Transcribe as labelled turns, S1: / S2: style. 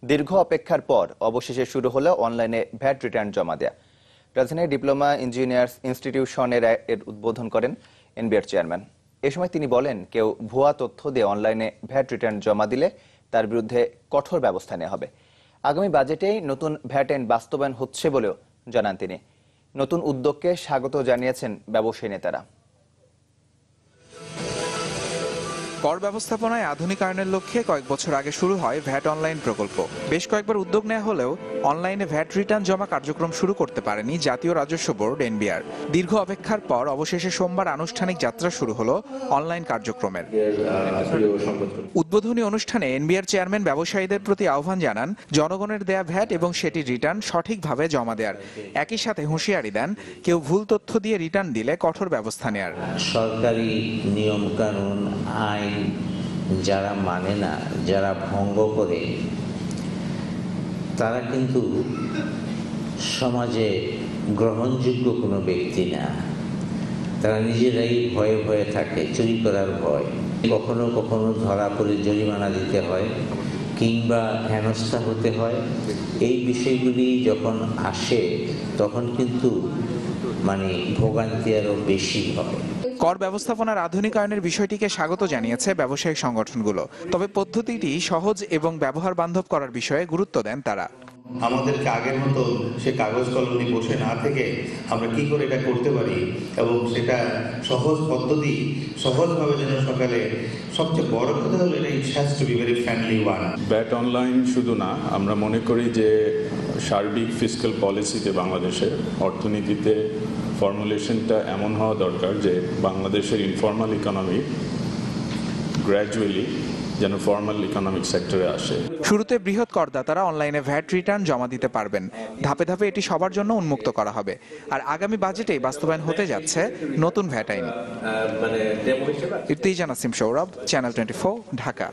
S1: দীর্ঘ অপেক্ষার পর অবশেষে শুরু হলো অনলাইনে ভ্যাট রিটার্ন জমা দেয়া। রাজধানীর ডিপ্লোমা ইঞ্জিনিয়ার্স ইনস্টিটিউশনের এর উদ্বোধন করেন এনবিআর চেয়ারম্যান। এ সময় তিনি বলেন, কেউ ভুয়া তথ্য দিয়ে অনলাইনে ভ্যাট রিটার্ন জমা দিলে তার বিরুদ্ধে কঠোর ব্যবস্থা নেওয়া হবে। আগামী বাজেটেই নতুন ভ্যাট আইন বাস্তবায়ন হচ্ছে বলেও জানান তিনি। নতুন উদ্যোগকে স্বাগত জানিয়েছেন ব্যবসায়ী নেতারা।
S2: কর ব্যবস্থাপনায় আধুনিকায়নের লক্ষ্যে কয়েক বছর আগে শুরু হয় ভ্যাট অনলাইন প্রকল্প। বেশ কয়েকবার উদ্যোগ নেওয়া হলেও অনলাইনে ভ্যাট রিটার্ন জমা কার্যক্রম শুরু করতে পারেনি জাতীয় রাজস্ব বোর্ড এনবিআর। দীর্ঘ অপেক্ষার পর অবশেষে সোমবার আনুষ্ঠানিক যাত্রা শুরু হলো অনলাইন কার্যক্রমের। উদ্বোধনী অনুষ্ঠানে এনবিআর চেয়ারম্যান ব্যবসায়ীদের প্রতি আহ্বান জানান, জনগণের দেয়া ভ্যাট এবং সেটির রিটার্ন সঠিকভাবে জমা দেওয়ার। একই সাথে হুঁশিয়ারি দেন, কেউ ভুল তথ্য দিয়ে রিটার্ন দিলে কঠোর ব্যবস্থা নেওয়ার।
S3: সরকারি নিয়ম কানুন আইন যারা মানে না, যারা ভঙ্গ করে, তারা কিন্তু সমাজে গ্রহণযোগ্য কোনো ব্যক্তি না। তারা নিজেরাই ভয়ে ভয়ে থাকে, চুরি করার ভয়। কখনো কখনো ধরা পড়ে জরিমানা দিতে হয় কিংবা হেনস্থা হতে হয়। এই বিষয়গুলি যখন আসে তখন কিন্তু ভোগান্তি আরো বেশি হয়।
S2: কর ব্যবস্থাপনার আধুনিকায়নের বিষয়টিকে স্বাগত জানিয়েছে ব্যবসায়িক সংগঠনগুলো। তবে পদ্ধতিটি সহজ এবং ব্যবহার বান্ধব করার বিষয়ে গুরুত্ব দেন তারা।
S4: আমাদেরকে আগের মতো সে কাগজ কলমে বসে না থেকে আমরা কি করে এটা করতে পারি এবং সেটা সহজ পদ্ধতি সহজভাবে যেন সকালে সবচেয়ে বড় কথা হলো এটা it has to be very friendly one.
S5: VAT online শুধু না, আমরা মনে করি যে সার্বিক ফিসক্যাল পলিসিতে বাংলাদেশের অর্থনীতিতে ফর্মুলেশনটা এমন হওয়া দরকার যে বাংলাদেশের ইনফর্মাল ইকোনমি গ্র্যাজুয়ালি যেন ফর্মাল ইকোনমিক সেক্টরে আসে।
S2: শুরুতে বৃহৎ করদাতারা অনলাইনে ভ্যাট রিটার্ন জমা দিতে পারবেন। ধাপে ধাপে এটি সবার জন্য উন্মুক্ত করা হবে। আর আগামী বাজেটেই বাস্তবায়ন হতে যাচ্ছে নতুন ভ্যাট আইন। ইরতিজা নাসিম সৌরভ, চ্যানেল 24, ঢাকা।